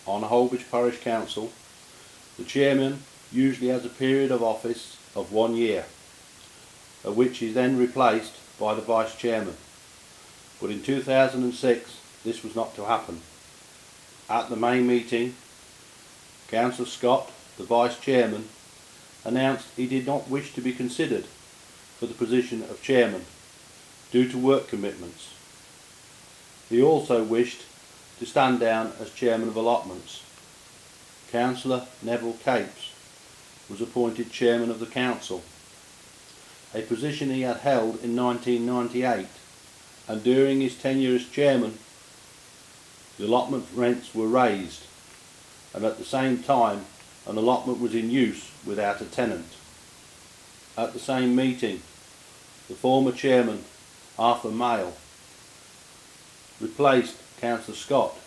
on Holbeach Parish Council, the chairman usually has a period of office of 1 year, at which he is then replaced by the vice chairman. But in 2006 this was not to happen. At the main meeting, Councillor Scott, the vice chairman, announced he did not wish to be considered for the position of chairman due to work commitments. He also wished to stand down as chairman of allotments. Councillor Neville Capes was appointed chairman of the council, a position he had held in 1998, and during his tenure as chairman the allotment rents were raised, and at the same time an allotment was in use without a tenant. At the same meeting, the former chairman, ALFA replaced Councillor Scott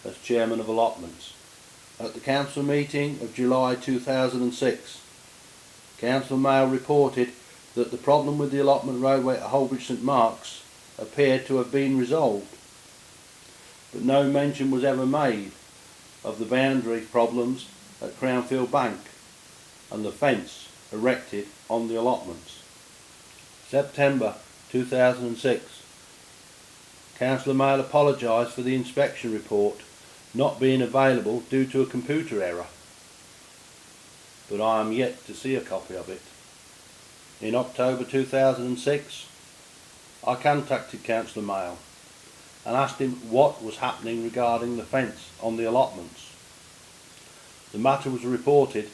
as chairman of allotments. At the council meeting of July 2006, Councillor Mail reported that the problem with the allotment roadway at Holbeach St Mark's appeared to have been resolved, but no mention was ever made of the boundary problems at Crownfield Bank and the fence erected on the allotments. September 2006, Councillor Mail apologised for the inspection report not being available due to a computer error, but I am yet to see a copy of it. In October 2006, I contacted Councillor Mail and asked him what was happening regarding the fence on the allotments. The matter was reported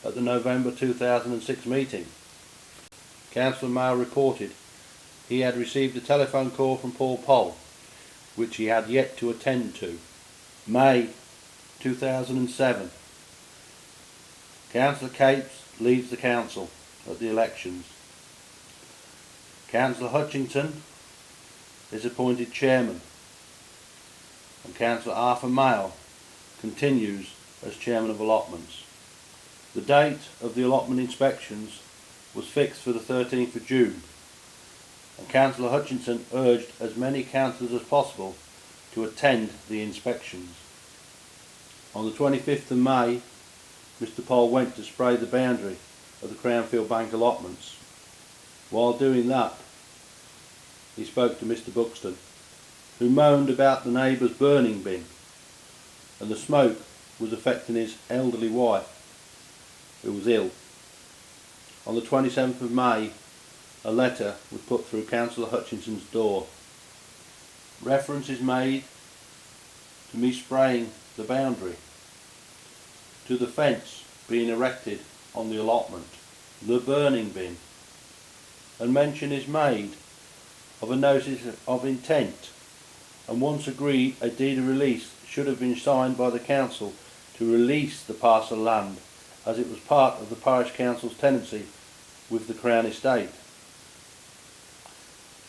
at the November 2006 meeting. Councillor Mail reported he had received a telephone call from Paul Poll, which he had yet to attend to. May 2007. Councillor Capes leaves the council at the elections. Councillor Hutchinson is appointed chairman, and Councillor ALFA continues as chairman of allotments. The date of the allotment inspections was fixed for the 13th of June, and Councillor Hutchinson urged as many councillors as possible to attend the inspections. On the 25th of May, Mr Poll went to spray the boundary of the Crownfield Bank allotments. While doing that, he spoke to Mr Buxton, who moaned about the neighbour's burning bin, and the smoke was affecting his elderly wife, who was ill. On the 27th of May, a letter was put through Councillor Hutchinson's door. Reference is made to me spraying the boundary, to the fence being erected on the allotment, the burning bin, and mention is made of a notice of intent, and once agreed a deed of release should have been signed by the council to release the parcel of land, as it was part of the parish council's tenancy with the Crown Estate.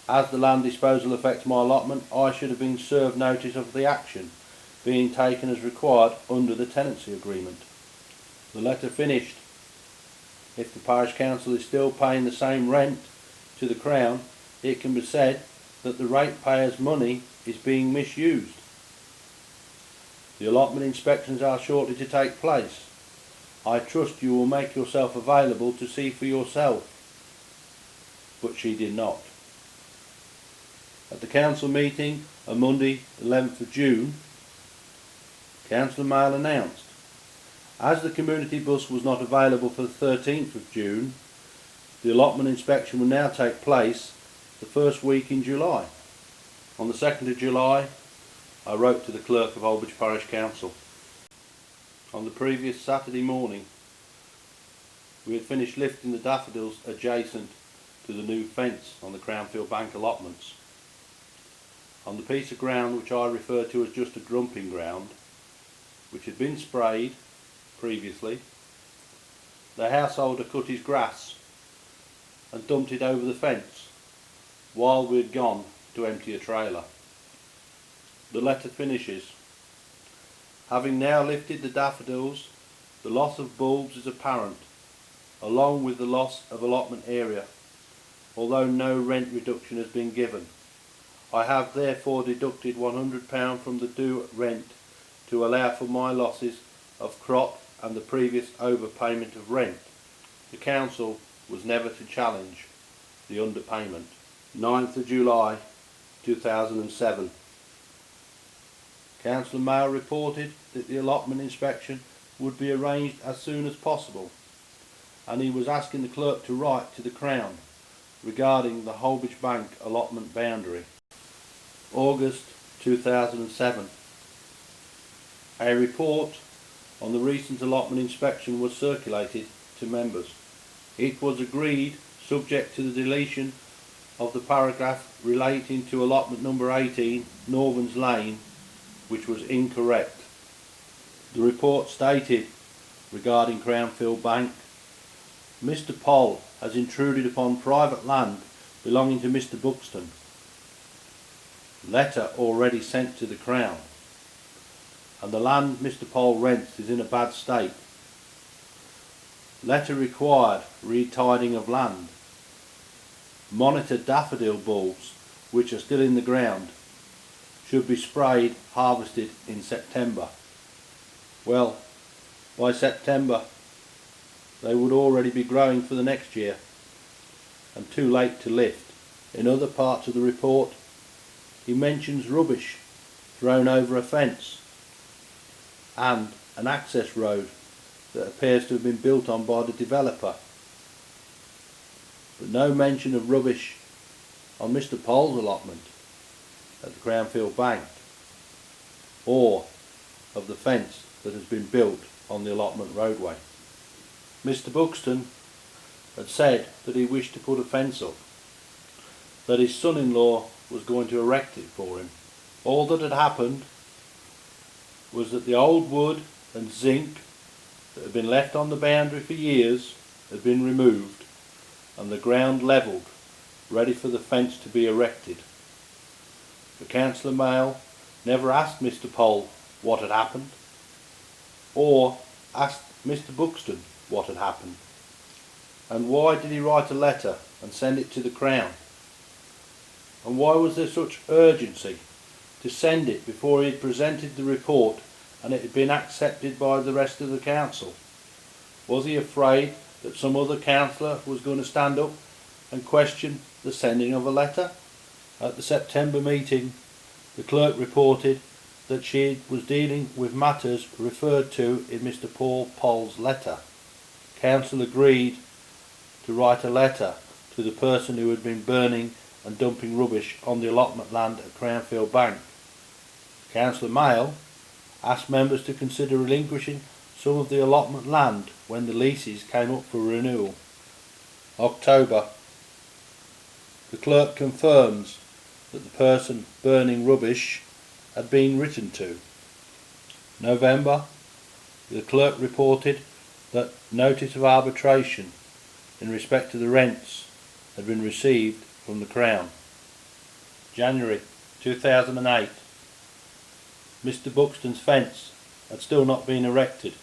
As the land disposal affects my allotment, I should have been served notice of the action being taken as required under the tenancy agreement. The letter finished, if the parish council is still paying the same rent to the Crown, it can be said that the ratepayers' money is being misused. The allotment inspections are shortly to take place. I trust you will make yourself available to see for yourself. But she did not. At the council meeting on Monday 11th of June, Councillor Mail announced, as the community bus was not available for the 13th of June, the allotment inspection will now take place the first week in July. On the 2nd of July, I wrote to the clerk of Holbeach Parish Council. On the previous Saturday morning, we had finished lifting the daffodils adjacent to the new fence on the Crownfield Bank allotments. On the piece of ground which I refer to as just a grumping ground, which had been sprayed previously, the householder cut his grass and dumped it over the fence while we had gone to empty a trailer. The letter finishes, having now lifted the daffodils, the loss of bulbs is apparent, along with the loss of allotment area, although no rent reduction has been given. I have therefore deducted £100 from the due rent to allow for my losses of crop and the previous overpayment of rent. The council was never to challenge the underpayment. 9th of July 2007. Councillor Mail reported that the allotment inspection would be arranged as soon as possible, and he was asking the clerk to write to the Crown regarding the Holbeach Bank allotment boundary. August 2007. A report on the recent allotment inspection was circulated to members. It was agreed, subject to the deletion of the paragraph relating to allotment number 18, Northern's Lane, which was incorrect. The report stated regarding Crownfield Bank, Mr. Poll has intruded upon private land belonging to Mr. Buxton. Letter already sent to the Crown, and the land Mr. Poll rents is in a bad state. Letter required retiding of land. Monitor daffodil bulbs which are still in the ground. Should be sprayed, harvested in September. Well, by September they would already be growing for the next year and too late to lift. In other parts of the report he mentions rubbish thrown over a fence and an access road that appears to have been built on by the developer, but no mention of rubbish on Mr. Poll's allotment at the Crownfield Bank or of the fence that has been built on the allotment roadway. Mr. Buxton had said that he wished to put a fence up, that his son-in-law was going to erect it for him. All that had happened was that the old wood and zinc that had been left on the boundary for years had been removed and the ground levelled, ready for the fence to be erected. The Councillor Mail never asked Mr. Poll what had happened, or asked Mr. Buxton what had happened. And why did he write a letter and send it to the Crown? And why was there such urgency to send it before he had presented the report and it had been accepted by the rest of the council? Was he afraid that some other councillor was going to stand up and question the sending of a letter? At the September meeting, the clerk reported that she was dealing with matters referred to in Mr. Paul Poll's letter. Council agreed to write a letter to the person who had been burning and dumping rubbish on the allotment land at Crownfield Bank. Councillor Mail asked members to consider relinquishing some of the allotment land when the leases came up for renewal. October. The clerk confirms that the person burning rubbish had been written to. November. The clerk reported that notice of arbitration in respect to the rents had been received from the Crown. January 2008. Mr. Buxton's fence had still not been erected.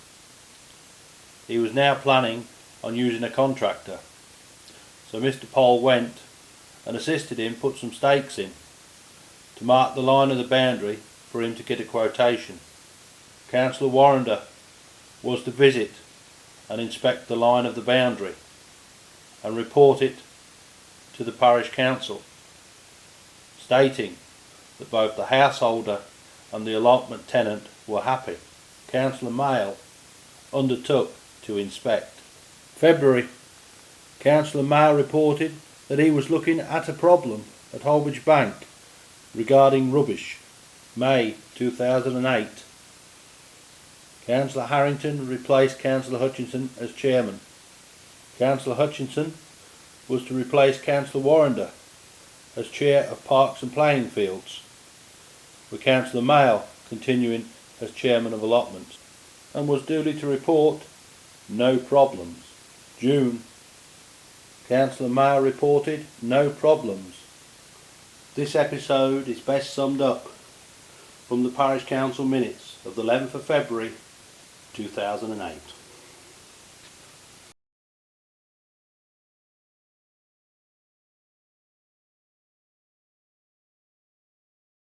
He was now planning on using a contractor, so Mr. Poll went and assisted him put some stakes in to mark the line of the boundary for him to get a quotation. Councillor Warrender was to visit and inspect the line of the boundary and report it to the parish council, stating that both the householder and the allotment tenant were happy. Councillor Mail undertook to inspect. February. Councillor Mail reported that he was looking at a problem at Holbeach Bank regarding rubbish. May 2008. Councillor Harrington replaced Councillor Hutchinson as chairman. Councillor Hutchinson was to replace Councillor Warrender as chair of Parks and Playing Fields, with Councillor Mail continuing as chairman of allotments, and was duly to report no problems. June. Councillor Mail reported no problems. This episode is best summed up from the Parish Council minutes of the 11th of February 2008.